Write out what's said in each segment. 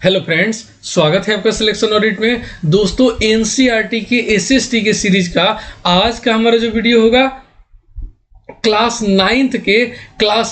Hello friends, स्वागत है आपका सिलेक्शन ऑडिट में। दोस्तों, एनसीईआरटी के एसएसटी के सीरीज का आज का हमारा जो वीडियो होगा क्लास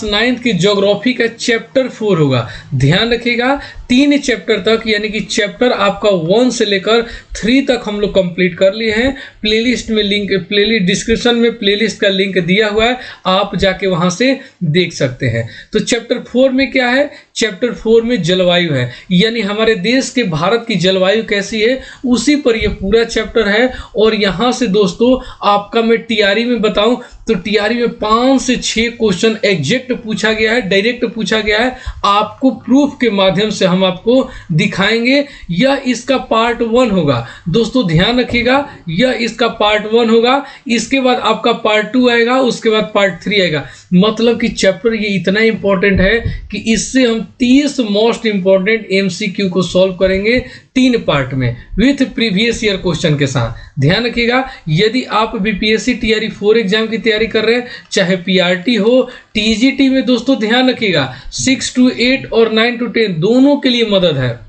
नाइन्थ के ज्योग्राफी का चैप्टर 4 होगा। ध्यान रखिएगा, 3 चैप्टर तक यानी कि चैप्टर आपका 1 से लेकर 3 तक हम लोग कंप्लीट कर लिए हैं। प्लेलिस्ट में प्लेलिस्ट डिस्क्रिप्शन में प्लेलिस्ट का लिंक दिया हुआ है, आप जाके वहां से देख सकते हैं। तो चैप्टर 4 में क्या है? चैप्टर 4 में जलवायु है, यानी हमारे देश के भारत की जलवायु कैसी है उसी पर यह पूरा चैप्टर है। और यहां से दोस्तों आपका मैं टीआरई में बताऊं तो टीआरई में 5 से 6 क्वेश्चन एग्जैक्ट पूछा गया है, डायरेक्ट पूछा गया है। आपको प्रूफ के माध्यम से हम आपको दिखाएंगे। यह इसका पार्ट 1 होगा। दोस्तों ध्यान रखिएगा, यह इसका पार्ट 1 होगा। इसके बाद आपका पार्ट 2 आएगा, उसके बाद पार्ट 3 आएगा। मतलब कि चैप्टर ये इतना इंपॉर्टेंट है कि इससे हम 30 मोस्ट इंपॉर्टेंट एमसीक्यू को सॉल्व करेंगे 3 पार्ट में विथ प्रीवियस ईयर क्वेश्चन के साथ। ध्यान रखिएगा, यदि आप बीपीएससी टीआरई 4 एग्जाम की तैयारी कर रहे हैं, चाहे पीआरटी हो, टीजीटी में दोस्तों ध्यान रखिएगा 6 to 8 और 9 to 10 दोनों के लिए मदद है।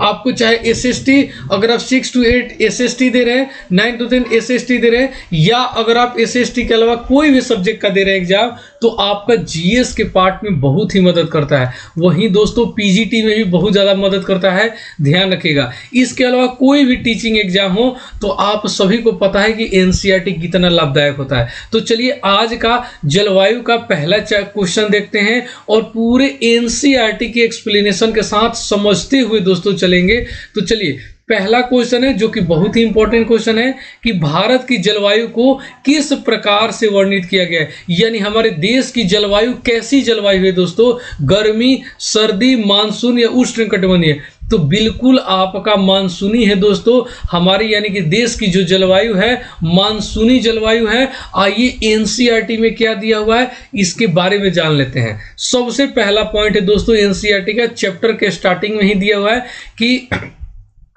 आपको चाहे एसएसटी, अगर आप 6 to 8 एसएसटी दे रहे हैं, 9 to 10 एसएसटी दे रहे हैं, या अगर आप एसएसटी के अलावा कोई भी सब्जेक्ट का दे रहे हैं एग्जाम, तो आपका जीएस के पार्ट में बहुत ही मदद करता है। वहीं दोस्तों पीजीटी में भी बहुत ज़्यादा मदद करता है, ध्यान रखिएगा। इसके अलावा कोई भी टीचिंग एग्जाम हो तो आप सभी को पता है कि एनसीईआरटी कितना लाभदायक होता है। तो चलिए आज का जलवायु का पहला क्वेश्चन देखते हैं और पूरे एनसीईआरटी के एक्सप्लेनेशन के साथ समझते हुए दोस्तों चलेंगे। तो चलिए, पहला क्वेश्चन है जो कि बहुत ही इंपॉर्टेंट क्वेश्चन है कि भारत की जलवायु को किस प्रकार से वर्णित किया गया है, यानी हमारे देश की जलवायु कैसी जलवायु है दोस्तों? गर्मी, सर्दी, मानसून या उष्णकटिबंधीय? तो बिल्कुल आपका मानसूनी है दोस्तों। हमारी यानी कि देश की जो जलवायु है मानसूनी जलवायु है। आइए एनसीईआरटी में क्या दिया हुआ है इसके बारे में जान लेते हैं। सबसे पहला पॉइंट है दोस्तों एनसीईआरटी का चैप्टर के स्टार्टिंग में ही दिया हुआ है कि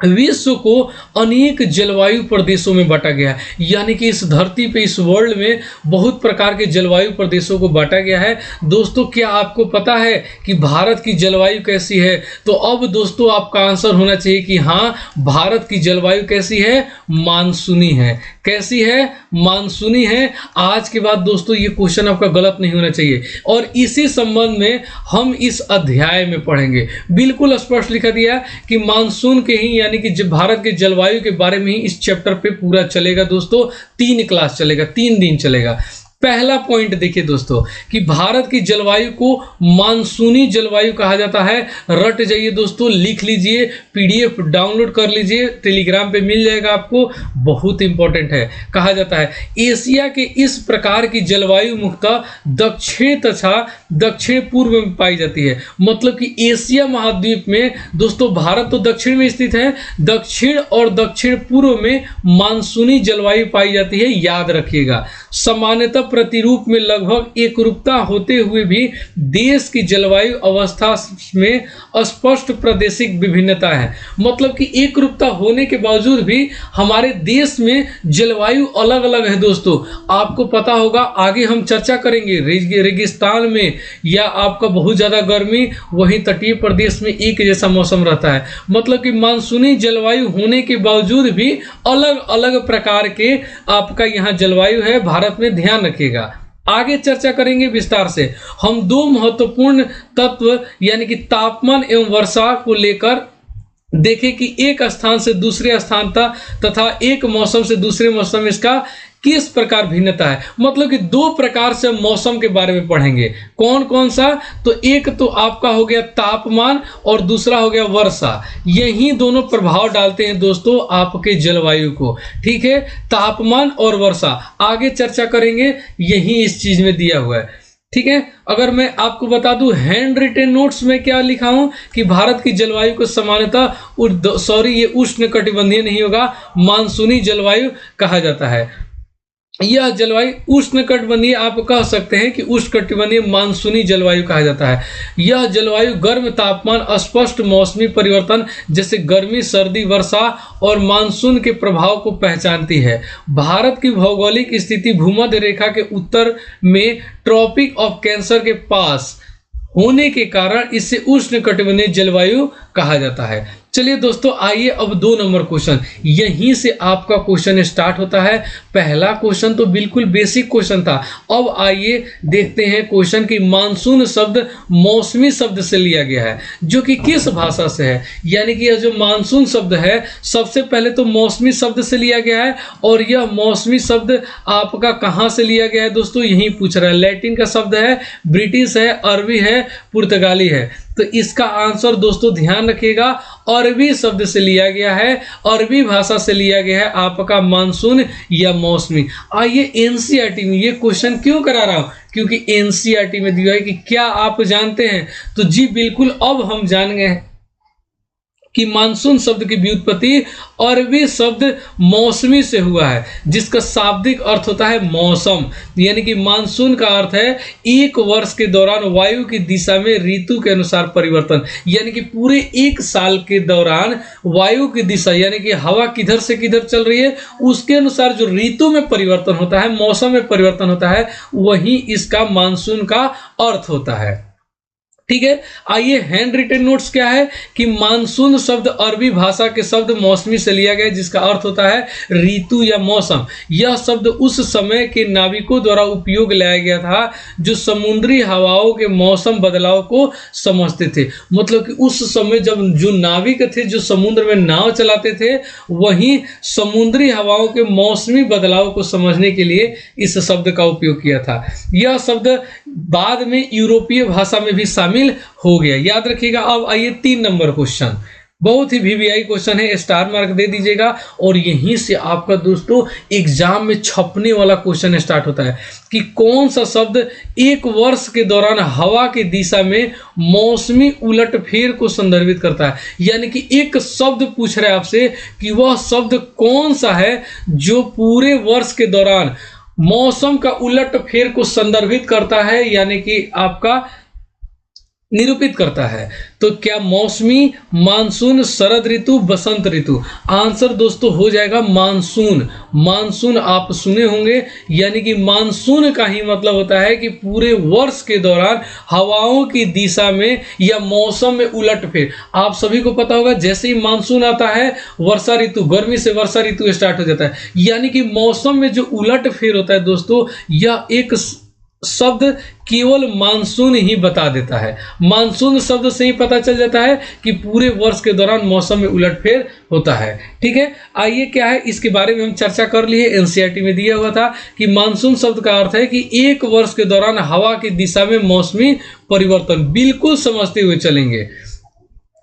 विश्व को अनेक जलवायु प्रदेशों में बांटा गया है, यानी कि इस धरती पे, इस वर्ल्ड में बहुत प्रकार के जलवायु प्रदेशों को बांटा गया है। दोस्तों क्या आपको पता है कि भारत की जलवायु कैसी है? तो अब दोस्तों आपका आंसर होना चाहिए कि हाँ, भारत की जलवायु कैसी है? मानसूनी है। कैसी है? मानसूनी है। आज के बाद दोस्तों ये क्वेश्चन आपका गलत नहीं होना चाहिए। और इसी संबंध में हम इस अध्याय में पढ़ेंगे। बिल्कुल स्पष्ट लिखा दिया कि मानसून के ही यानी कि भारत के जलवायु के बारे में ही इस चैप्टर पे पूरा चलेगा दोस्तों। 3 क्लास चलेगा, 3 दिन चलेगा। पहला पॉइंट देखिए दोस्तों कि भारत की जलवायु को मानसूनी जलवायु कहा जाता है। रट जाइए दोस्तों, लिख लीजिए, पीडीएफ डाउनलोड कर लीजिए, टेलीग्राम पे मिल जाएगा आपको। बहुत इंपॉर्टेंट है। कहा जाता है एशिया के इस प्रकार की जलवायु मुख्यतः दक्षिण तथा दक्षिण पूर्व में पाई जाती है। मतलब कि एशिया महाद्वीप में दोस्तों भारत तो दक्षिण में स्थित है, दक्षिण और दक्षिण पूर्व में मानसूनी जलवायु पाई जाती है। याद रखिएगा, सामान्यतः प्रतिरूप में लगभग एकरूपता होते हुए भी देश की जलवायु अवस्था में स्पष्ट प्रादेशिक विभिन्नता है। मतलब कि एकरूपता होने के बावजूद भी हमारे देश में जलवायु अलग अलग है दोस्तों। आपको पता होगा, आगे हम चर्चा करेंगे, रेगिस्तान में या आपका बहुत ज़्यादा गर्मी, वहीं तटीय प्रदेश में एक जैसा मौसम रहता है। मतलब कि मानसूनी जलवायु होने के बावजूद भी अलग अलग प्रकार के आपका यहाँ जलवायु है भारत में। ध्यान रखिएगा, आगे चर्चा करेंगे विस्तार से। हम 2 महत्वपूर्ण तत्व यानी कि तापमान एवं वर्षा को लेकर देखें कि एक स्थान से दूसरे स्थान तथा एक मौसम से दूसरे मौसम में इसका किस प्रकार भिन्नता है। मतलब कि 2 प्रकार से मौसम के बारे में पढ़ेंगे। कौन कौन सा? तो एक तो आपका हो गया तापमान और दूसरा हो गया वर्षा। यही दोनों प्रभाव डालते हैं दोस्तों आपके जलवायु को। ठीक है, तापमान और वर्षा आगे चर्चा करेंगे, यही इस चीज में दिया हुआ है। ठीक है, अगर मैं आपको बता दूं हैंड रिटेन नोट्स में क्या लिखा हूं कि भारत की जलवायु को सामान्यतः ये उष्णकटिबंधीय नहीं होगा, मानसूनी जलवायु कहा जाता है। यह जलवायु उष्णकटिबंधीय आप कह सकते हैं कि उष्णकटिबंधीय मानसूनी जलवायु कहा जाता है। यह जलवायु गर्म तापमान, स्पष्ट मौसमी परिवर्तन जैसे गर्मी, सर्दी, वर्षा और मानसून के प्रभाव को पहचानती है। भारत की भौगोलिक स्थिति भूमध्य रेखा के उत्तर में ट्रॉपिक ऑफ कैंसर के पास होने के कारण इसे उष्णकटिबंधीय जलवायु कहा जाता है। चलिए दोस्तों, आइए अब 2 नंबर क्वेश्चन, यहीं से आपका क्वेश्चन स्टार्ट होता है। पहला क्वेश्चन तो बिल्कुल बेसिक क्वेश्चन था। अब आइए देखते हैं क्वेश्चन की मानसून शब्द मौसमी शब्द से लिया गया है, जो कि किस भाषा से है। यानी कि यह जो मानसून शब्द है सबसे पहले तो मौसमी शब्द से लिया गया है, और यह मौसमी शब्द आपका कहाँ से लिया गया है दोस्तों, यही पूछ रहा है। लैटिन का शब्द है, ब्रिटिश है, अरबी है, पुर्तगाली है। तो इसका आंसर दोस्तों ध्यान रखिएगा, अरबी शब्द से लिया गया है, अरबी भाषा से लिया गया है आपका मानसून या मौसमी। आइए एनसीईआरटी में ये क्वेश्चन क्यों करा रहा हूं, क्योंकि एनसीईआरटी में दिया है कि क्या आप जानते हैं, तो जी बिल्कुल, अब हम जान गए कि मानसून शब्द की व्युत्पत्ति अरबी शब्द मौसमी से हुआ है, जिसका शाब्दिक अर्थ होता है मौसम। यानी कि मानसून का अर्थ है एक वर्ष के दौरान वायु की दिशा में ऋतु के अनुसार परिवर्तन। यानी कि पूरे एक साल के दौरान वायु की दिशा, यानी कि हवा किधर से किधर चल रही है, उसके अनुसार जो ऋतु में परिवर्तन होता है, मौसम में परिवर्तन होता है, वही इसका मानसून का अर्थ होता है। ठीक है, आइए हैंड रिटन नोट्स क्या है कि मानसून शब्द अरबी भाषा के शब्द मौसमी से लिया गया, जिसका अर्थ होता है ऋतु या मौसम। यह शब्द उस समय के नाविकों द्वारा उपयोग लाया गया था जो समुद्री हवाओं के मौसम बदलाव को समझते थे। मतलब कि उस समय जब जो नाविक थे, जो समुद्र में नाव चलाते थे, वहीं समुद्री हवाओं के मौसमी बदलाव को समझने के लिए इस शब्द का उपयोग किया था। यह शब्द बाद में यूरोपीय भाषा में भी शामिल हो गया, याद रखिएगा। अब आइए 3 नंबर क्वेश्चन, बहुत ही वीवीआई क्वेश्चन है, स्टार मार्क दे दीजिएगा। और यहीं से आपका दोस्तों एग्जाम में छपने वाला क्वेश्चन स्टार्ट होता है कि कौन सा शब्द एक वर्ष के दौरान हवा की दिशा में मौसमी उलटफेर को संदर्भित करता है। यानी कि एक शब्द पूछ रहा है आपसे कि वह शब्द कौन सा है जो पूरे वर्ष के दौरान मौसम का उलटफेर को संदर्भित करता है, यानी कि आपका निरूपित करता है। तो क्या मौसमी, मानसून, शरद ऋतु, बसंत ऋतु? आंसर दोस्तों हो जाएगा मानसून। मानसून आप सुने होंगे, यानी कि मानसून का ही मतलब होता है कि पूरे वर्ष के दौरान हवाओं की दिशा में या मौसम में उलटफेर। आप सभी को पता होगा, जैसे ही मानसून आता है वर्षा ऋतु, गर्मी से वर्षा ऋतु स्टार्ट हो जाता है। यानी कि मौसम में जो उलटफेर होता है दोस्तों, यह एक शब्द केवल मानसून ही बता देता है। मानसून शब्द से ही पता चल जाता है कि पूरे वर्ष के दौरान मौसम में उलटफेर होता है। ठीक है, आइए क्या है इसके बारे में हम चर्चा कर लिए। एनसीईआरटी में दिया हुआ था कि मानसून शब्द का अर्थ है कि एक वर्ष के दौरान हवा की दिशा में मौसमी परिवर्तन। बिल्कुल समझते हुए चलेंगे।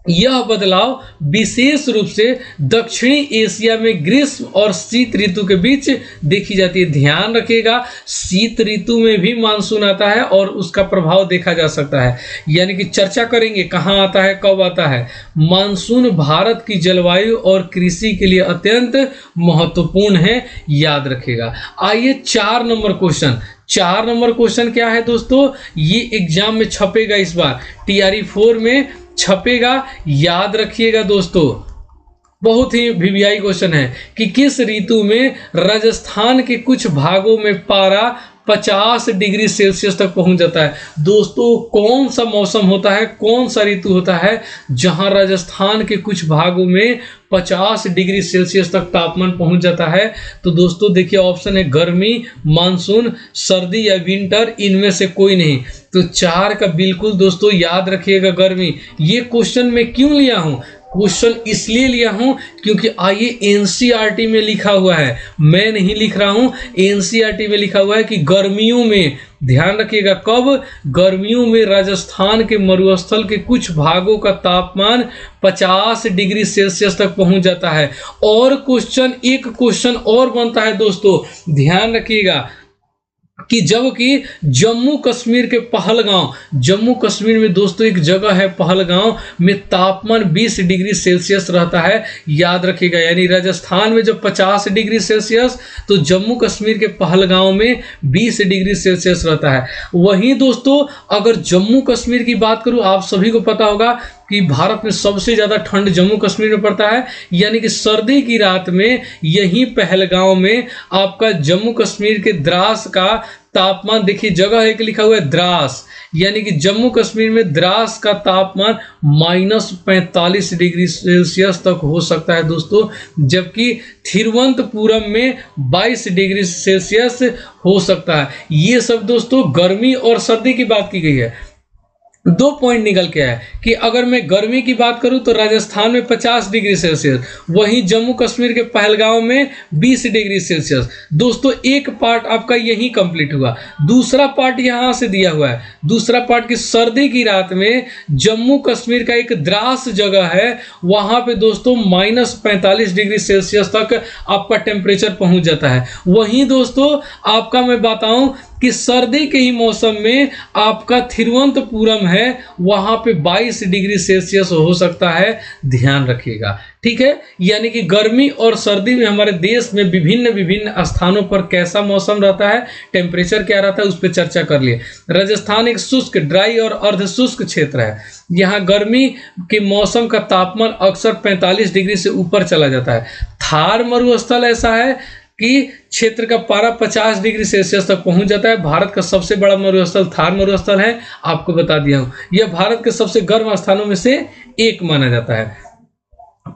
यह बदलाव विशेष रूप से दक्षिणी एशिया में ग्रीष्म और शीत ऋतु के बीच देखी जाती है। ध्यान रखिएगा, शीत ऋतु में भी मानसून आता है और उसका प्रभाव देखा जा सकता है। यानी कि चर्चा करेंगे कहाँ आता है, कब आता है। मानसून भारत की जलवायु और कृषि के लिए अत्यंत महत्वपूर्ण है, याद रखिएगा। आइए 4 नंबर क्वेश्चन। 4 नंबर क्वेश्चन क्या है दोस्तों, ये एग्जाम में छपेगा, इस बार TRE 4 में छपेगा, याद रखिएगा दोस्तों। बहुत ही वीवीआई क्वेश्चन है कि किस ऋतु में राजस्थान के कुछ भागों में पारा 50 डिग्री सेल्सियस तक पहुंच जाता है। दोस्तों कौन सा मौसम होता है, कौन सा ऋतु होता है जहां राजस्थान के कुछ भागों में 50 डिग्री सेल्सियस तक तापमान पहुंच जाता है? तो दोस्तों देखिए, ऑप्शन है गर्मी, मानसून, सर्दी या विंटर, इनमें से कोई नहीं। तो 4 का बिल्कुल दोस्तों याद रखिएगा, गर्मी। ये क्वेश्चन मैं क्यों लिया हूं, क्वेश्चन इसलिए लिया हूं क्योंकि आइए एनसीईआरटी में लिखा हुआ है, मैं नहीं लिख रहा हूं, एनसीईआरटी में लिखा हुआ है कि गर्मियों में, ध्यान रखिएगा कब, गर्मियों में राजस्थान के मरुस्थल के कुछ भागों का तापमान 50 डिग्री सेल्सियस तक पहुंच जाता है। और क्वेश्चन, एक क्वेश्चन और बनता है दोस्तों, ध्यान रखिएगा कि जबकि जम्मू कश्मीर के पहलगांव, जम्मू कश्मीर में दोस्तों एक जगह है पहलगांव, में तापमान 20 डिग्री सेल्सियस रहता है, याद रखिएगा। यानी राजस्थान में जब 50 डिग्री सेल्सियस, तो जम्मू कश्मीर के पहलगांव में 20 डिग्री सेल्सियस रहता है। वहीं दोस्तों अगर जम्मू कश्मीर की बात करूं, आप सभी को पता होगा कि भारत में सबसे ज़्यादा ठंड जम्मू कश्मीर में पड़ता है। यानी कि सर्दी की रात में यही पहलगांव में आपका जम्मू कश्मीर के द्रास का तापमान देखिए, जगह एक लिखा हुआ है द्रास, यानी कि जम्मू कश्मीर में द्रास का तापमान -45 डिग्री सेल्सियस तक हो सकता है दोस्तों, जबकि थिरुवनंतपुरम में 22 डिग्री सेल्सियस हो सकता है। ये सब दोस्तों गर्मी और सर्दी की बात की गई है। 2 पॉइंट निकल के आया कि अगर मैं गर्मी की बात करूं तो राजस्थान में 50 डिग्री सेल्सियस, वहीं जम्मू कश्मीर के पहलगांव में 20 डिग्री सेल्सियस। दोस्तों एक पार्ट आपका यही कंप्लीट हुआ। दूसरा पार्ट यहां से दिया हुआ है, दूसरा पार्ट की सर्दी की रात में जम्मू कश्मीर का एक द्रास जगह है, वहां पे दोस्तों -45 डिग्री सेल्सियस तक आपका टेम्परेचर पहुंच जाता है। वहीं दोस्तों आपका मैं बताऊं कि सर्दी के ही मौसम में आपका थिरुवनंतपुरम है, वहां पे 22 डिग्री सेल्सियस हो सकता है, ध्यान रखिएगा, ठीक है। यानी कि गर्मी और सर्दी में हमारे देश में विभिन्न विभिन्न स्थानों पर कैसा मौसम रहता है, टेम्परेचर क्या रहता है, उस पर चर्चा कर लिए। राजस्थान एक शुष्क, ड्राई और अर्ध शुष्क क्षेत्र है। यहाँ गर्मी के मौसम का तापमान अक्सर 45 डिग्री से ऊपर चला जाता है। थार मरुस्थल ऐसा है कि क्षेत्र का पारा 50 डिग्री सेल्सियस तक पहुंच जाता है। भारत का सबसे बड़ा मरुस्थल थार मरुस्थल है, आपको बता दिया हूं। यह भारत के सबसे गर्म स्थानों में से एक माना जाता है।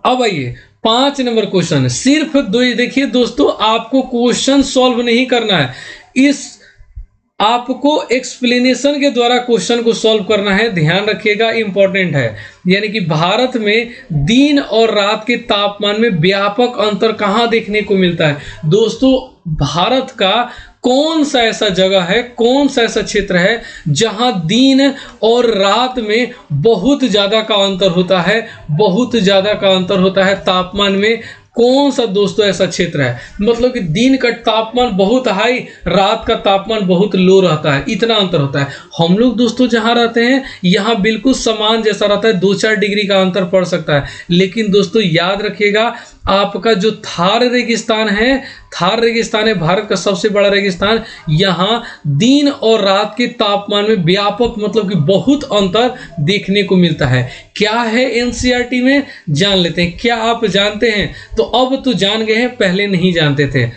अब आइए 5 नंबर क्वेश्चन, सिर्फ दो, देखिए दोस्तों आपको क्वेश्चन सॉल्व नहीं करना है, इस आपको एक्सप्लेनेशन के द्वारा क्वेश्चन को सॉल्व करना है, ध्यान रखिएगा, इंपॉर्टेंट है। यानी कि भारत में दिन और रात के तापमान में व्यापक अंतर कहाँ देखने को मिलता है दोस्तों? भारत का कौन सा ऐसा जगह है, कौन सा ऐसा क्षेत्र है जहां दिन और रात में बहुत ज्यादा का अंतर होता है, बहुत ज्यादा का अंतर होता है तापमान में? कौन सा दोस्तों ऐसा क्षेत्र है? मतलब कि दिन का तापमान बहुत हाई, रात का तापमान बहुत लो रहता है, इतना अंतर होता है। हम लोग दोस्तों जहां रहते हैं यहाँ बिल्कुल समान जैसा रहता है, 2-4 डिग्री का अंतर पड़ सकता है। लेकिन दोस्तों याद रखिएगा, आपका जो थार रेगिस्तान है, थार रेगिस्तान है भारत का सबसे बड़ा रेगिस्तान, यहाँ दिन और रात के तापमान में व्यापक मतलब कि बहुत अंतर देखने को मिलता है। क्या है एनसीईआरटी में, जान लेते हैं। क्या आप जानते हैं? तो अब तो जान गए हैं, पहले नहीं जानते थे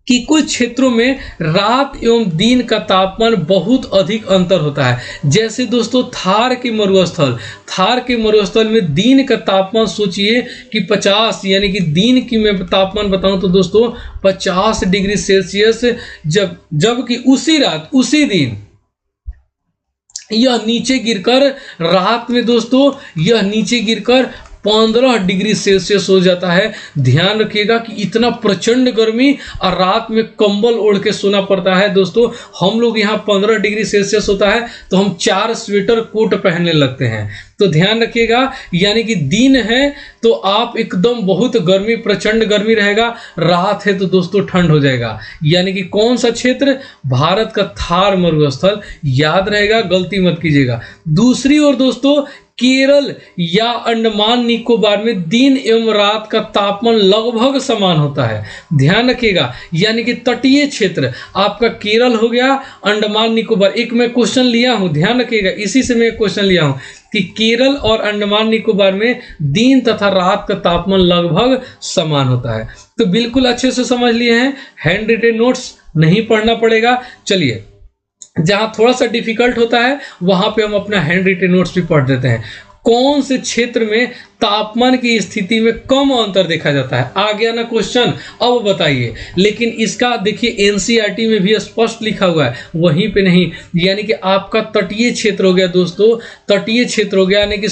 कि कुछ क्षेत्रों में रात एवं दिन का तापमान बहुत अधिक अंतर होता है। जैसे दोस्तों थार के मरुस्थल, थार के मरुस्थल में दिन का तापमान सोचिए कि 50, यानी कि दिन की मैं तापमान बताऊं तो दोस्तों 50 डिग्री सेल्सियस, जबकि उसी रात उसी दिन यह नीचे गिरकर, रात में दोस्तों यह नीचे गिरकर 15 डिग्री सेल्सियस हो जाता है। ध्यान रखिएगा कि इतना प्रचंड गर्मी, और रात में कंबल ओढ़ के सोना पड़ता है दोस्तों। हम लोग यहाँ 15 डिग्री सेल्सियस होता है तो हम 4 स्वेटर कोट पहनने लगते हैं। तो ध्यान रखिएगा, यानी कि दिन है तो आप एकदम बहुत गर्मी, प्रचंड गर्मी रहेगा, रात है तो दोस्तों ठंड हो जाएगा। यानी कि कौन सा क्षेत्र? भारत का थार मरुस्थल, याद रहेगा, गलती मत कीजिएगा। दूसरी ओर दोस्तों केरल या अंडमान निकोबार में दिन एवं रात का तापमान लगभग समान होता है। ध्यान रखिएगा, यानी कि तटीय क्षेत्र आपका केरल हो गया, अंडमान निकोबार। एक मैं क्वेश्चन लिया हूं, ध्यान रखिएगा, इसी से मैं क्वेश्चन लिया हूं कि केरल और अंडमान निकोबार में दिन तथा रात का तापमान लगभग समान होता है। तो बिल्कुल अच्छे से समझ लिए हैं, हैंड रिटेन नोट्स नहीं पढ़ना पड़ेगा। चलिए, जहां थोड़ा सा डिफिकल्ट होता है वहां पे हम अपना हैंड रिटेन नोट्स भी पढ़ देते हैं। कौन से क्षेत्र में तापमान की स्थिति में कम अंतर देखा जाता है? आ गया ना क्वेश्चन, अब बताइए। लेकिन इसका देखिए एनसीईआरटी में भी स्पष्ट लिखा हुआ है, वहीं पे नहीं। यानी कि आपका तटीय क्षेत्र हो गया दोस्तों, तटीय क्षेत्र हो गया, यानी कि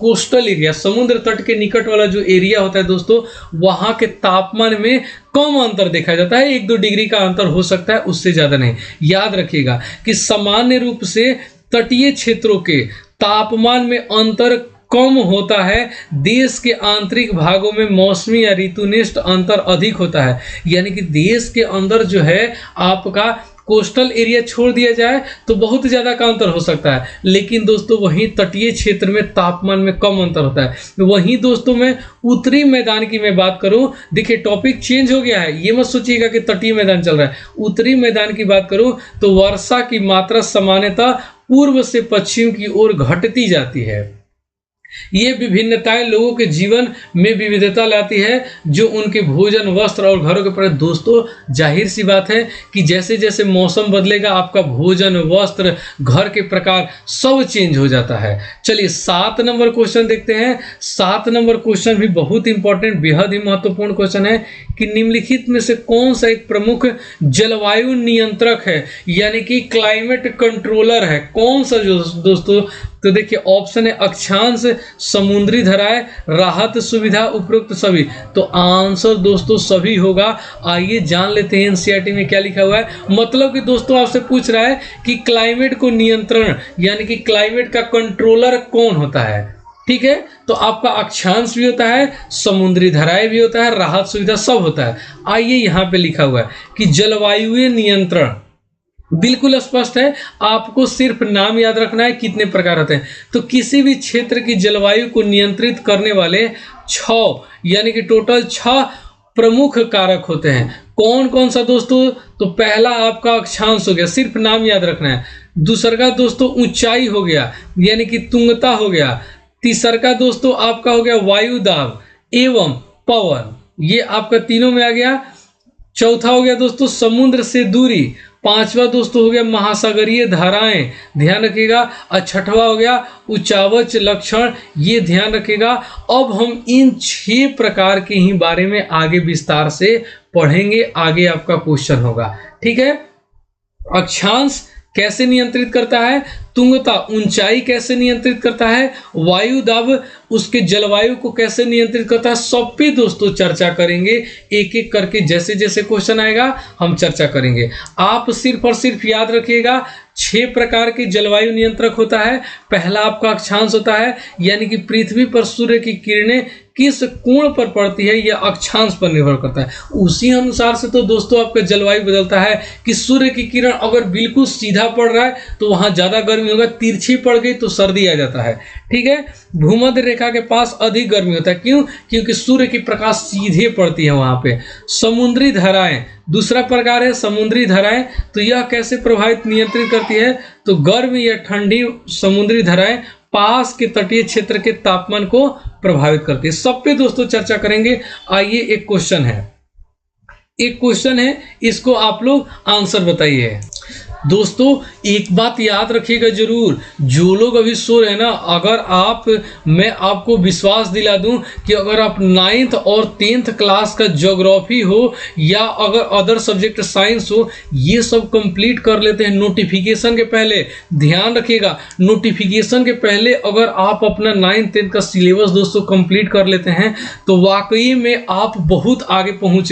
कोस्टल एरिया, समुद्र तट के निकट वाला जो एरिया होता है दोस्तों, वहां के तापमान में कम अंतर देखा जाता है। 1-2 डिग्री का अंतर हो सकता है, उससे ज्यादा नहीं। याद रखिएगा कि सामान्य रूप से तटीय क्षेत्रों के तापमान में अंतर कम होता है, देश के आंतरिक भागों में मौसमी या ऋतुनिष्ठ अंतर अधिक होता है। यानी कि देश के अंदर जो है आपका कोस्टल एरिया छोड़ दिया जाए तो बहुत ज़्यादा का अंतर हो सकता है, लेकिन दोस्तों वहीं तटीय क्षेत्र में तापमान में कम अंतर होता है। वहीं दोस्तों मैं उत्तरी मैदान की मैं बात करूं, देखिए टॉपिक चेंज हो गया है, ये मत सोचिएगा कि तटीय मैदान चल रहा है। उत्तरी मैदान की बात करूं तो वर्षा की मात्रा सामान्यतः पूर्व से पश्चिम की ओर घटती जाती है। ये विभिन्नताएं लोगों के जीवन में विविधता लाती है, जो उनके भोजन, वस्त्र और घरों के प्रति। दोस्तों जाहिर सी बात है कि जैसे जैसे मौसम बदलेगा, आपका भोजन, वस्त्र, घर के प्रकार सब चेंज हो जाता है। चलिए 7 नंबर क्वेश्चन देखते हैं। 7 नंबर क्वेश्चन भी बहुत इंपॉर्टेंट, बेहद ही महत्वपूर्ण क्वेश्चन है कि निम्नलिखित में से कौन सा एक प्रमुख जलवायु नियंत्रक है, यानी कि क्लाइमेट कंट्रोलर है, कौन सा दोस्तों? तो देखिए ऑप्शन है अक्षांश, समुद्री धाराएं, राहत सुविधा, उपरोक्त सभी। तो आंसर दोस्तों सभी होगा। आइए जान लेते हैं एनसीईआरटी में क्या लिखा हुआ है। मतलब कि दोस्तों आपसे पूछ रहा है कि क्लाइमेट को नियंत्रण यानी कि क्लाइमेट का कंट्रोलर कौन होता है। ठीक है, तो आपका अक्षांश भी होता है, समुद्री धाराएं भी होता है, राहत सुविधा सब होता है। आइए यहाँ पे लिखा हुआ है कि जलवायु नियंत्रण, बिल्कुल स्पष्ट है, आपको सिर्फ नाम याद रखना है कितने प्रकार होते हैं। तो किसी भी क्षेत्र की जलवायु को नियंत्रित करने वाले 6 यानी कि टोटल 6 प्रमुख कारक होते हैं। कौन कौन सा दोस्तों? तो पहला आपका अक्षांश हो गया, सिर्फ नाम याद रखना है। दूसरा दोस्तों ऊंचाई हो गया, यानी कि तुंगता हो गया। तीसरा दोस्तों आपका हो गया वायु दाब एवं पवन, ये आपका तीनों में आ गया। चौथा हो गया दोस्तों समुद्र से दूरी। पांचवा दोस्तों हो गया महासागरीय धाराएं, ध्यान रखिएगा। और छठवा हो गया उच्चावच लक्षण, ये ध्यान रखिएगा। अब हम इन 6 प्रकार के ही बारे में आगे विस्तार से पढ़ेंगे, आगे आपका क्वेश्चन होगा। ठीक है, अक्षांश कैसे नियंत्रित करता है, तुंगता ऊंचाई कैसे नियंत्रित करता है, वायु दाब उसके जलवायु को कैसे नियंत्रित करता है, सब पे दोस्तों चर्चा करेंगे। एक एक करके जैसे जैसे क्वेश्चन आएगा हम चर्चा करेंगे। आप सिर्फ और सिर्फ याद रखिएगा 6 प्रकार के जलवायु नियंत्रक होता है। पहला आपका अक्षांश होता है, यानी कि पृथ्वी पर सूर्य की किरणें किस कोण पर पड़ती है, यह अक्षांश पर निर्भर करता है। उसी अनुसार से तो दोस्तों आपका जलवायु बदलता है कि सूर्य की किरण अगर बिल्कुल सीधा पड़ रहा है तो वहां ज्यादा गर्मी होगा, तिरछी पड़ गई तो सर्दी आ जाता है। ठीक है, भूमध्य रेखा के पास अधिक गर्मी होता है, क्यों? क्योंकि सूर्य की प्रकाश सीधे पड़ती है वहां पे। समुद्री धाराएं दूसरा प्रकार है, समुद्री धाराएं। तो यह कैसे प्रभावित नियंत्रित करती है? तो गर्म या ठंडी समुद्री धाराएं पास के तटीय क्षेत्र के तापमान को प्रभावित करती है। सब पे दोस्तों चर्चा करेंगे। आइए एक क्वेश्चन है, इसको आप लोग आंसर बताइए। दोस्तों एक बात याद रखिएगा जरूर, जो लोग अभी सो रहे हैं ना, अगर मैं आपको विश्वास दिला दूं कि अगर आप 9th और 10th क्लास का ज्योग्राफी हो या अगर अदर सब्जेक्ट साइंस हो, ये सब कंप्लीट कर लेते हैं नोटिफिकेशन के पहले। ध्यान रखिएगा, नोटिफिकेशन के पहले अगर आप अपना 9th 10th का सिलेबस दोस्तों कंप्लीट कर लेते हैं तो वाकई में आप बहुत आगे पहुंच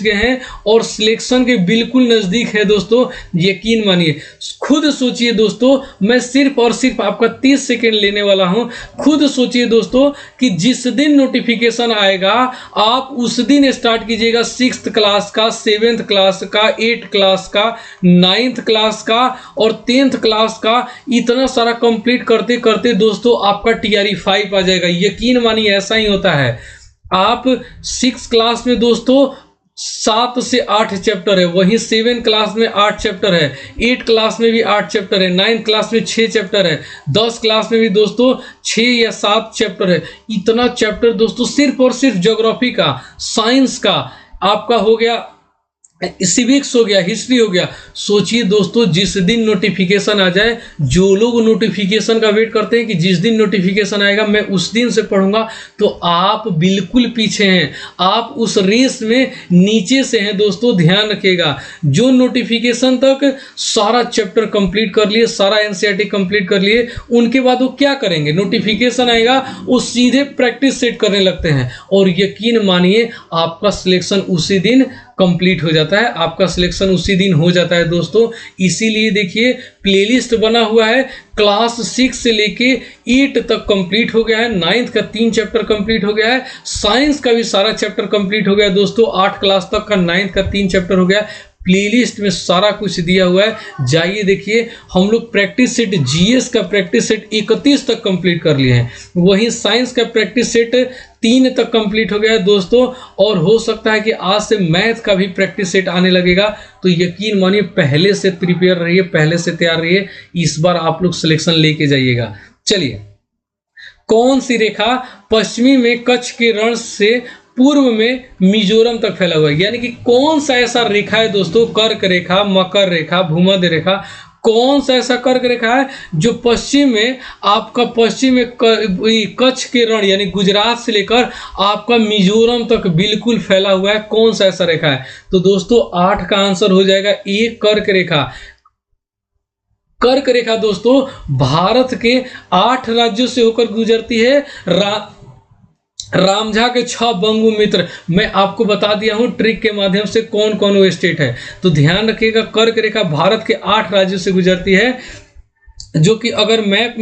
गए हैं, और सिलेक्शन के बिल्कुल नजदीक है दोस्तों। यकीन मानिए, खुद सोचिए दोस्तों, मैं सिर्फ और सिर्फ आपका 30 सेकेंड लेने वाला हूं। खुद सोचिए दोस्तों कि जिस दिन नोटिफिकेशन आएगा आप उस दिन स्टार्ट कीजिएगा 6th क्लास का, 7th क्लास का, 8th क्लास का, 9th क्लास का और 10th क्लास का। इतना सारा कंप्लीट करते करते दोस्तों आपका TRE 5 आ जाएगा। यकीन मानिए ऐसा ही होता है। आप 6th क्लास में दोस्तों 7 से 8 चैप्टर है, वहीं 7th क्लास में 8 चैप्टर है, 8 क्लास में भी 8 चैप्टर है, 9th क्लास में 6 चैप्टर है, 10 क्लास में भी दोस्तों 6 या 7 चैप्टर है। इतना चैप्टर दोस्तों सिर्फ और सिर्फ ज्योग्राफी का, साइंस का आपका हो गया, सिविक्स हो गया, हिस्ट्री हो गया। सोचिए दोस्तों जिस दिन नोटिफिकेशन आ जाए, जो लोग नोटिफिकेशन का वेट करते हैं कि जिस दिन नोटिफिकेशन आएगा मैं उस दिन से पढ़ूंगा, तो आप बिल्कुल पीछे हैं, आप उस रेस में नीचे से हैं दोस्तों। ध्यान रखिएगा, जो नोटिफिकेशन तक सारा चैप्टर कंप्लीट कर लिए, सारा एनसीईआरटी कंप्लीट कर लिए, उनके बाद वो क्या करेंगे, नोटिफिकेशन आएगा वो सीधे प्रैक्टिस सेट करने लगते हैं, और यकीन मानिए आपका सिलेक्शन उसी दिन कंप्लीट हो जाता है, आपका सिलेक्शन उसी दिन हो जाता है दोस्तों। इसीलिए देखिए प्लेलिस्ट बना हुआ है, क्लास 6 से लेके 8 तक कंप्लीट हो गया है, 9th का 3 चैप्टर कंप्लीट हो गया है, साइंस का भी सारा चैप्टर कंप्लीट हो गया है दोस्तों, 8 क्लास तक का 9th का 3 चैप्टर हो गया है। प्लेलिस्ट में सारा कुछ दिया हुआ है, जाइए देखिए। हम लोग प्रैक्टिस सेट जीएस का प्रैक्टिस सेट 31 तक कंप्लीट कर लिए हैं, वहीं साइंस का प्रैक्टिस सेट 3 तक कंप्लीट हो गया है दोस्तों, और हो सकता है कि आज से मैथ का भी प्रैक्टिस सेट आने लगेगा। तो यकीन मानिए पहले से प्रिपेयर रहिए, पहले से तैयार रहिए, इस बार आप लोग सिलेक्शन लेके जाइएगा। चलिए कौन सी रेखा पश्चिमी में कच्छ के रण से पूर्व में मिजोरम तक फैला हुआ है? यानी कि कौन सा ऐसा रेखा है दोस्तों, कर्क रेखा, मकर रेखा, भूमध्य रेखा, कौन सा ऐसा कर्क रेखा है जो पश्चिम में आपका पश्चिम में कच्छ के रण यानी गुजरात से लेकर आपका मिजोरम तक बिल्कुल फैला हुआ है? कौन सा ऐसा रेखा है? तो दोस्तों 8 का आंसर हो जाएगा ए, कर्क रेखा। कर्क रेखा दोस्तों भारत के 8 राज्यों से होकर गुजरती है। रामझा के 6 बंगु मित्र मैं आपको बता दिया हूं ट्रिक के माध्यम से कौन कौन वो स्टेट है, तो ध्यान रखिएगा कर्क रेखा भारत के 8 राज्यों से गुजरती है, जो कि अगर मैप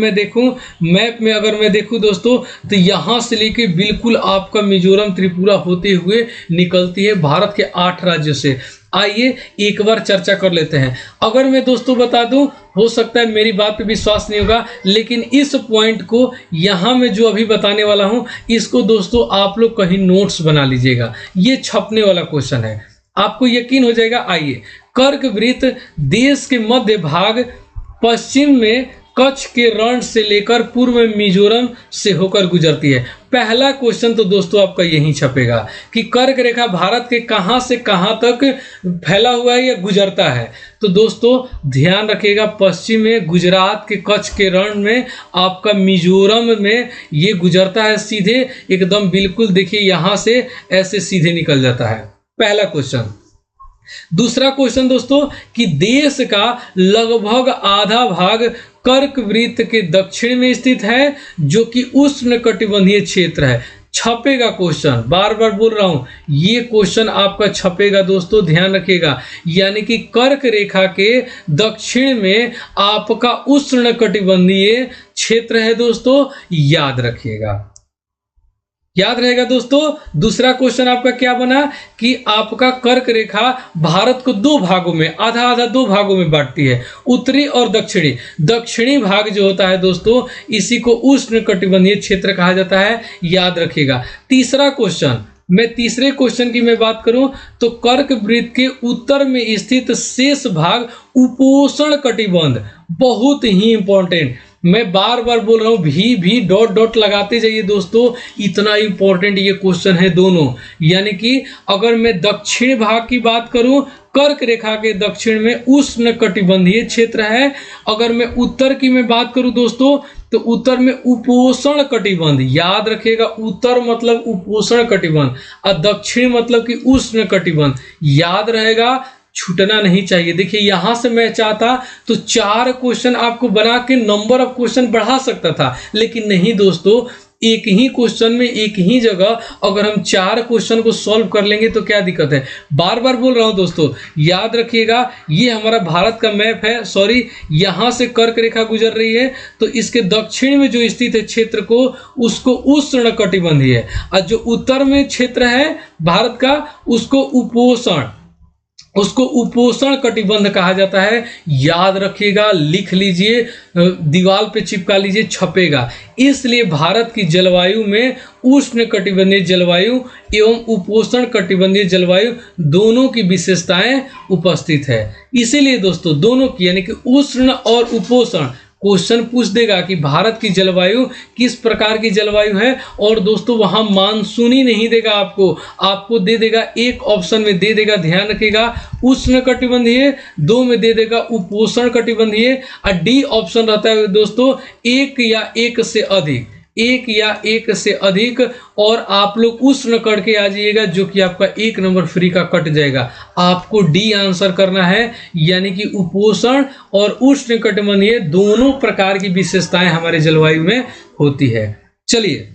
में अगर मैं देखूं दोस्तों तो यहां से लेके बिल्कुल आपका मिजोरम त्रिपुरा होते हुए निकलती है भारत के 8 राज्यों से। आइए एक बार चर्चा कर लेते हैं। अगर मैं दोस्तों बता दूं, हो सकता है मेरी बात पे विश्वास नहीं होगा, लेकिन इस पॉइंट को यहाँ मैं जो अभी बताने वाला हूं इसको दोस्तों आप लोग कहीं नोट्स बना लीजिएगा, ये छपने वाला क्वेश्चन है, आपको यकीन हो जाएगा। आइए, कर्क वृत्त देश के मध्य भाग पश्चिम में कच्छ के रण से लेकर पूर्व में मिजोरम से होकर गुजरती है। पहला क्वेश्चन तो दोस्तों आपका यही छपेगा कि कर्क रेखा भारत के कहां से कहां तक फैला हुआ है या गुजरता है। तो दोस्तों ध्यान रखिएगा, पश्चिम में गुजरात के कच्छ के रण में आपका मिजोरम में ये गुजरता है सीधे एकदम, बिल्कुल देखिए यहां से ऐसे सीधे निकल जाता है। पहला क्वेश्चन। दूसरा क्वेश्चन दोस्तों कि देश का लगभग आधा भाग कर्क वृत्त के दक्षिण में स्थित है, जो कि उष्णकटिबंधीय क्षेत्र है। छपेगा क्वेश्चन, बार बार बोल रहा हूं, ये क्वेश्चन आपका छपेगा दोस्तों, ध्यान रखिएगा। यानी कि कर्क रेखा के दक्षिण में आपका उष्णकटिबंधीय क्षेत्र है दोस्तों, याद रखिएगा, याद रहेगा दोस्तों। दूसरा क्वेश्चन आपका क्या बना कि आपका कर्क रेखा भारत को 2 भागों में आधा आधा 2 भागों में बांटती है, उत्तरी और दक्षिणी। दक्षिणी भाग जो होता है दोस्तों इसी को उष्णकटिबंधीय क्षेत्र कहा जाता है, याद रखिएगा। तीसरा क्वेश्चन, मैं तीसरे क्वेश्चन की मैं बात करूं तो कर्क वृत्त के उत्तर में स्थित शेष भाग उपोष्ण कटिबंध, बहुत ही इंपॉर्टेंट, मैं बार बार बोल रहा हूँ, भी डॉट डॉट लगाते जाइए दोस्तों, इतना इंपॉर्टेंट ये क्वेश्चन है दोनों। यानी कि अगर मैं दक्षिण भाग की बात करूं, कर्क रेखा के दक्षिण में उष्णकटिबंधीय क्षेत्र है। अगर मैं उत्तर की मैं बात करूं दोस्तों तो उत्तर में उपोष्ण कटिबंध, याद रखिएगा, उत्तर मतलब उपोष्ण कटिबंध और दक्षिण मतलब कि उष्ण कटिबंध, याद रहेगा, छूटना नहीं चाहिए। देखिए यहां से मैं चाहता तो 4 क्वेश्चन आपको बना के नंबर ऑफ क्वेश्चन बढ़ा सकता था, लेकिन नहीं दोस्तों, एक ही क्वेश्चन में एक ही जगह अगर हम 4 क्वेश्चन को सॉल्व कर लेंगे तो क्या दिक्कत है। बार बार बोल रहा हूं दोस्तों, याद रखिएगा, ये हमारा भारत का मैप है, सॉरी यहां से कर्क रेखा गुजर रही है, तो इसके दक्षिण में जो स्थित है क्षेत्र को उसको उष्णकटिबंधीय है, और जो उत्तर में क्षेत्र है भारत का उसको उपोष्ण कटिबंध कहा जाता है, याद रखिएगा, लिख लीजिए, दीवार पे चिपका लीजिए, छपेगा। इसलिए भारत की जलवायु में उष्ण कटिबंधीय जलवायु एवं उपोष्ण कटिबंधीय जलवायु दोनों की विशेषताएं उपस्थित है। इसीलिए दोस्तों दोनों की यानी कि उष्ण और उपोष्ण क्वेश्चन पूछ देगा कि भारत की जलवायु किस प्रकार की जलवायु है, और दोस्तों वहां मानसूनी नहीं देगा, आपको दे देगा एक ऑप्शन में दे देगा, ध्यान रखिएगा, उष्ण कटिबंधीय, 2 में दे देगा उपोष्ण कटिबंधीय, और डी ऑप्शन रहता है दोस्तों एक या एक से अधिक, और आप लोग उष्ण करके आ जाइएगा, जो कि आपका 1 नंबर फ्री का कट जाएगा। आपको डी आंसर करना है, यानी कि उपोष्ण और उष्ण कटिबंधीय दोनों प्रकार की विशेषताएं हमारे जलवायु में होती है। चलिए,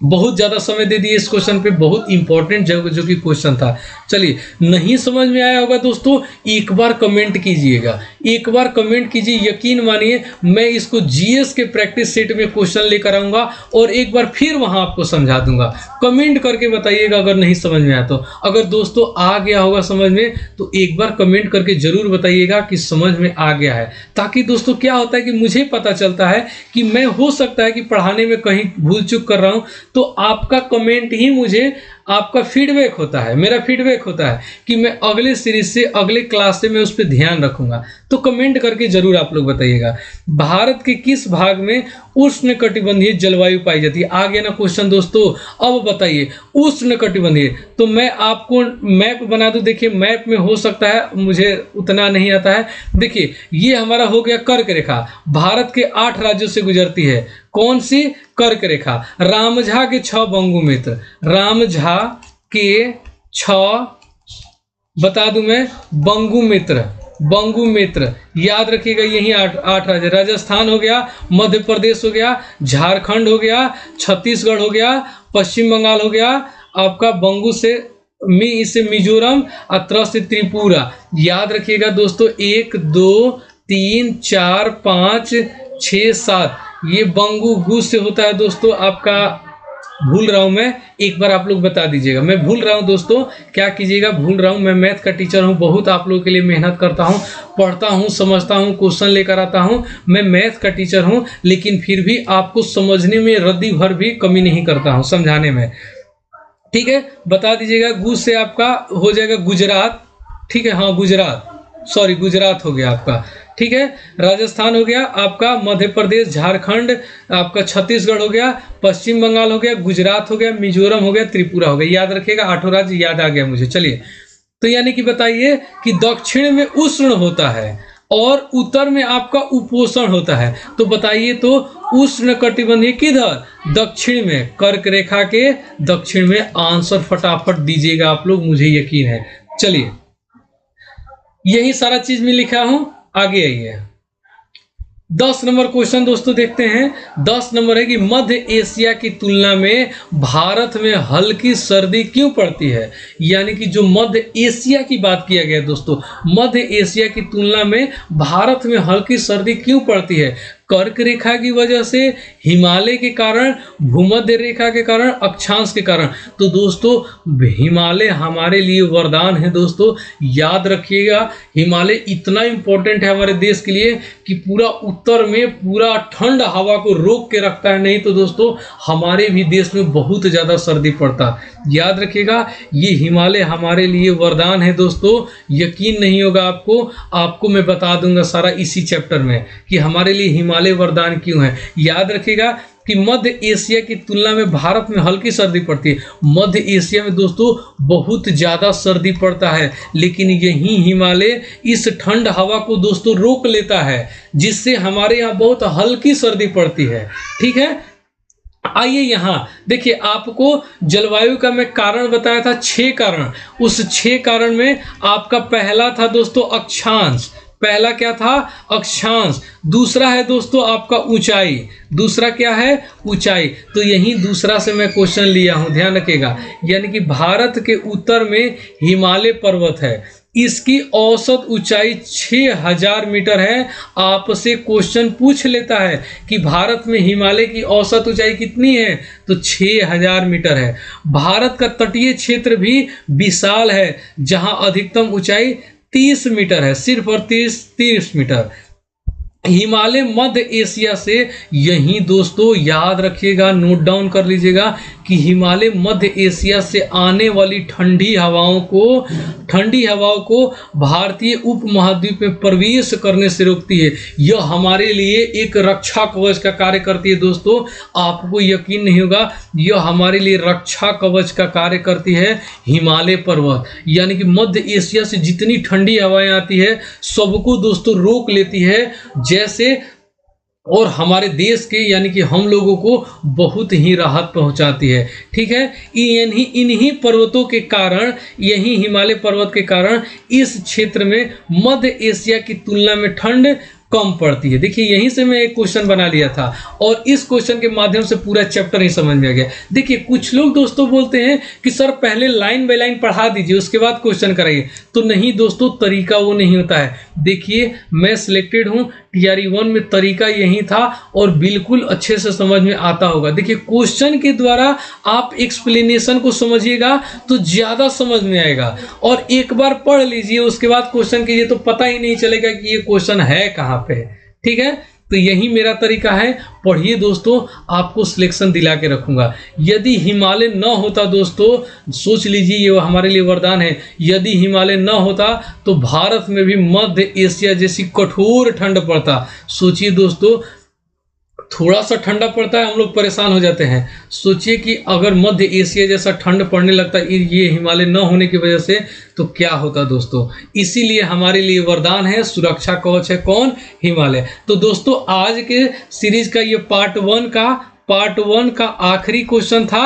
बहुत ज्यादा समय दे दिए इस क्वेश्चन पे, बहुत इंपॉर्टेंट जो कि क्वेश्चन था। चलिए, नहीं समझ में आया होगा दोस्तों, एक बार कमेंट कीजिएगा, एक बार कमेंट कीजिए, यकीन मानिए मैं इसको जीएस के प्रैक्टिस सेट में क्वेश्चन लेकर आऊंगा और एक बार फिर वहां आपको समझा दूंगा। कमेंट करके बताइएगा अगर नहीं समझ में आया तो। अगर दोस्तों आ गया होगा समझ में तो एक बार कमेंट करके जरूर बताइएगा कि समझ में आ गया है, ताकि दोस्तों क्या होता है कि मुझे पता चलता है कि मैं हो सकता है कि पढ़ाने में कहीं भूल चूक कर रहा हूं, तो आपका कमेंट ही मुझे आपका फीडबैक होता है, मेरा फीडबैक होता है कि मैं अगले सीरीज से, अगले क्लास से मैं उस पर ध्यान रखूंगा। तो कमेंट करके जरूर आप लोग बताइएगा, भारत के किस भाग में उष्णकटिबंधीय जलवायु पाई जाती है। आ गया ना क्वेश्चन दोस्तों। अब बताइए उष्णकटिबंधीय, तो मैं आपको मैप बना दूं। देखिए मैप में हो सकता है मुझे उतना नहीं आता है। देखिए ये हमारा हो गया कर्क रेखा, भारत के 8 राज्यों से गुजरती है। कौन सी? कर्क रेखा। रामझा के 6 बंगु मित्र, रामझा के 6 बता दूं मैं, बंगु मित्र, बंगु मित्र याद रखिएगा। यही 8 राज्य, राजस्थान हो गया, मध्य प्रदेश हो गया, झारखंड हो गया, छत्तीसगढ़ हो गया, पश्चिम बंगाल हो गया, आपका बंगु से इसे मिजोरम, और त्र से त्रिपुरा। याद रखिएगा दोस्तों, 1 2 3 4 5 6 7 ये बंगु गु से होता है दोस्तों। आपका भूल रहा हूं मैं, एक बार आप लोग बता दीजिएगा। मैं भूल रहा हूं दोस्तों, क्या कीजिएगा, भूल रहा हूं। मैं मैथ का टीचर हूं, बहुत आप लोगों के लिए मेहनत करता हूं, पढ़ता हूं, समझता हूं, क्वेश्चन लेकर आता हूं। मैं मैथ का टीचर हूं, लेकिन फिर भी आपको समझने में रद्दी भर भी कमी नहीं करता हूं, समझाने में। ठीक है, बता दीजिएगा। गु से आपका हो जाएगा गुजरात। ठीक है, हाँ गुजरात, सॉरी गुजरात हो गया आपका। ठीक है, राजस्थान हो गया आपका, मध्य प्रदेश, झारखंड, आपका छत्तीसगढ़ हो गया, पश्चिम बंगाल हो गया, गुजरात हो गया, मिजोरम हो गया, त्रिपुरा हो गया। याद रखिएगा, 8 राज्य याद आ गया मुझे। चलिए, तो यानी कि बताइए कि दक्षिण में उष्ण होता है और उत्तर में आपका उपोषण होता है। तो बताइए तो उष्णकटिबंधीय किधर? दक्षिण में, कर्क रेखा के दक्षिण में। आंसर फटाफट दीजिएगा आप लोग, मुझे यकीन है। चलिए, यही सारा चीज में लिखा हूं, आगे आइए। 10 नंबर क्वेश्चन दोस्तों देखते हैं। 10 नंबर है कि मध्य एशिया की तुलना में भारत में हल्की सर्दी क्यों पड़ती है। यानी कि जो मध्य एशिया की बात किया गया दोस्तों, मध्य एशिया की तुलना में भारत में हल्की सर्दी क्यों पड़ती है? कर्क रेखा की वजह से, हिमालय के कारण, भूमध्य रेखा के कारण, अक्षांश के कारण। तो दोस्तों हिमालय हमारे लिए वरदान है दोस्तों, याद रखिएगा। हिमालय इतना इंपॉर्टेंट है हमारे देश के लिए कि पूरा उत्तर में पूरा ठंड हवा को रोक के रखता है। नहीं तो दोस्तों हमारे भी देश में बहुत ज़्यादा सर्दी पड़ता है। याद रखिएगा, ये हिमालय हमारे लिए वरदान है दोस्तों। यकीन नहीं होगा आपको मैं बता दूंगा सारा इसी चैप्टर में कि हमारे लिए हिमालय वरदान क्यों है। याद रखिएगा कि मध्य एशिया की तुलना में भारत में हल्की सर्दी पड़ती है। मध्य एशिया में दोस्तों बहुत ज़्यादा सर्दी पड़ता है, लेकिन यही हिमालय इस ठंड हवा को दोस्तों रोक लेता है, जिससे हमारे यहाँ बहुत हल्की सर्दी पड़ती है। ठीक है, आइए यहाँ देखिए, आपको जलवायु का मैं कारण बताया था, 6 कारण। उस 6 कारण में आपका पहला था दोस्तों अक्षांश। पहला क्या था? अक्षांश। दूसरा है दोस्तों आपका ऊंचाई। दूसरा क्या है? ऊंचाई। तो यही दूसरा से मैं क्वेश्चन लिया हूं, ध्यान रखिएगा। यानी कि भारत के उत्तर में हिमालय पर्वत है, इसकी औसत ऊंचाई 6000 मीटर है। आपसे क्वेश्चन पूछ लेता है कि भारत में हिमालय की औसत ऊंचाई कितनी है, तो 6000 मीटर है। भारत का तटीय क्षेत्र भी विशाल है, जहां अधिकतम ऊंचाई 30 मीटर है, सिर्फ और 30 मीटर। हिमालय मध्य एशिया से, यही दोस्तों याद रखिएगा, नोट डाउन कर लीजिएगा कि हिमालय मध्य एशिया से आने वाली ठंडी हवाओं को भारतीय उपमहाद्वीप में प्रवेश करने से रोकती है। यह हमारे लिए एक रक्षा कवच का कार्य करती है दोस्तों। आपको यकीन नहीं होगा, यह हमारे लिए रक्षा कवच का कार्य करती है हिमालय पर्वत। यानी कि मध्य एशिया से जितनी ठंडी हवाएं आती है सबको दोस्तों रोक लेती है, जैसे, और हमारे देश के यानी कि हम लोगों को बहुत ही राहत पहुंचाती है। ठीक है, इन्हीं पर्वतों के कारण, यही हिमालय पर्वत के कारण इस क्षेत्र में मध्य एशिया की तुलना में ठंड कम पड़ती है। देखिए यहीं से मैं एक क्वेश्चन बना लिया था और इस क्वेश्चन के माध्यम से पूरा चैप्टर ही समझ में आ गया। देखिए कुछ लोग दोस्तों बोलते हैं कि सर पहले लाइन बाय लाइन पढ़ा दीजिए उसके बाद क्वेश्चन कराइए, तो नहीं दोस्तों, तरीका वो नहीं होता है। देखिए मैं सिलेक्टेड हूँ, TRE 1 में तरीका यही था और बिल्कुल अच्छे से समझ में आता होगा। देखिए क्वेश्चन के द्वारा आप एक्सप्लेनेशन को समझिएगा तो ज़्यादा समझ में आएगा, और एक बार पढ़ लीजिए उसके बाद क्वेश्चन कीजिए तो पता ही नहीं चलेगा कि ये क्वेश्चन है कहाँ पे। ठीक है, तो यही मेरा तरीका है, पढ़िए दोस्तों, आपको सिलेक्शन दिला के रखूंगा। यदि हिमालय न होता दोस्तों, सोच लीजिए ये हमारे लिए वरदान है, यदि हिमालय न होता तो भारत में भी मध्य एशिया जैसी कठोर ठंड पड़ता। सोचिए दोस्तों, थोड़ा सा ठंडा पड़ता है हम लोग परेशान हो जाते हैं, सोचिए कि अगर मध्य एशिया जैसा ठंड पड़ने लगता ये हिमालय न होने की वजह से, तो क्या होता दोस्तों। इसीलिए हमारे लिए वरदान है, सुरक्षा कवच है कौन, हिमालय। तो दोस्तों आज के सीरीज का ये पार्ट वन का आखिरी क्वेश्चन था।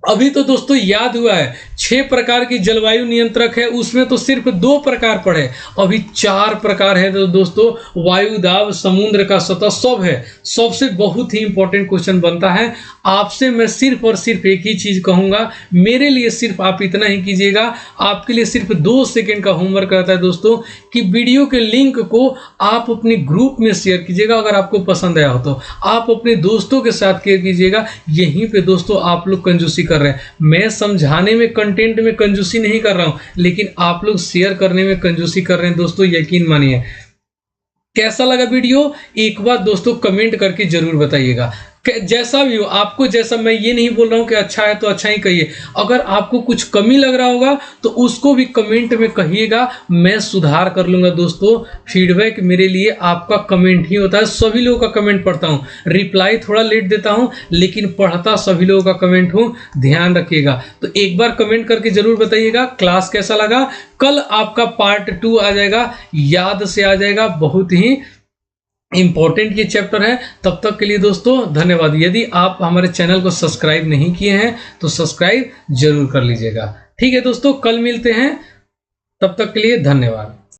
अभी तो दोस्तों याद हुआ है 6 प्रकार की जलवायु नियंत्रक है, उसमें तो सिर्फ 2 प्रकार पढ़े, अभी 4 प्रकार है। तो दोस्तों वायु दाब, समुद्र का सतह, सब है। सबसे बहुत ही इंपॉर्टेंट क्वेश्चन बनता है। आपसे मैं सिर्फ और सिर्फ एक ही चीज कहूंगा, मेरे लिए सिर्फ आप इतना ही कीजिएगा, आपके लिए सिर्फ 2 सेकेंड का होमवर्क रहता है दोस्तों, कि वीडियो के लिंक को आप अपने ग्रुप में शेयर कीजिएगा। अगर आपको पसंद आया हो तो आप अपने दोस्तों के साथ शेयर कीजिएगा। यहीं पे दोस्तों आप लोग कंजूसी कर रहे हैं, मैं समझाने में, कंटेंट में कंजूसी नहीं कर रहा हूं, लेकिन आप लोग शेयर करने में कंजूसी कर रहे हैं दोस्तों, यकीन मानिए। कैसा लगा वीडियो, एक बार दोस्तों कमेंट करके जरूर बताइएगा। जैसा भी हो, आपको जैसा, मैं ये नहीं बोल रहा हूं कि अच्छा है तो अच्छा ही कहिए, अगर आपको कुछ कमी लग रहा होगा तो उसको भी कमेंट में कहिएगा, मैं सुधार कर लूंगा दोस्तों। फीडबैक मेरे लिए आपका कमेंट ही होता है, सभी लोगों का कमेंट पढ़ता हूं, रिप्लाई थोड़ा लेट देता हूं, लेकिन पढ़ता सभी लोगों का कमेंट हूं, ध्यान रखिएगा। तो एक बार कमेंट करके जरूर बताइएगा क्लास कैसा लगा। कल आपका पार्ट 2 आ जाएगा, याद से आ जाएगा, बहुत ही इंपॉर्टेंट ये चैप्टर है। तब तक के लिए दोस्तों धन्यवाद। यदि आप हमारे चैनल को सब्सक्राइब नहीं किए हैं तो सब्सक्राइब जरूर कर लीजिएगा। ठीक है दोस्तों, कल मिलते हैं, तब तक के लिए धन्यवाद।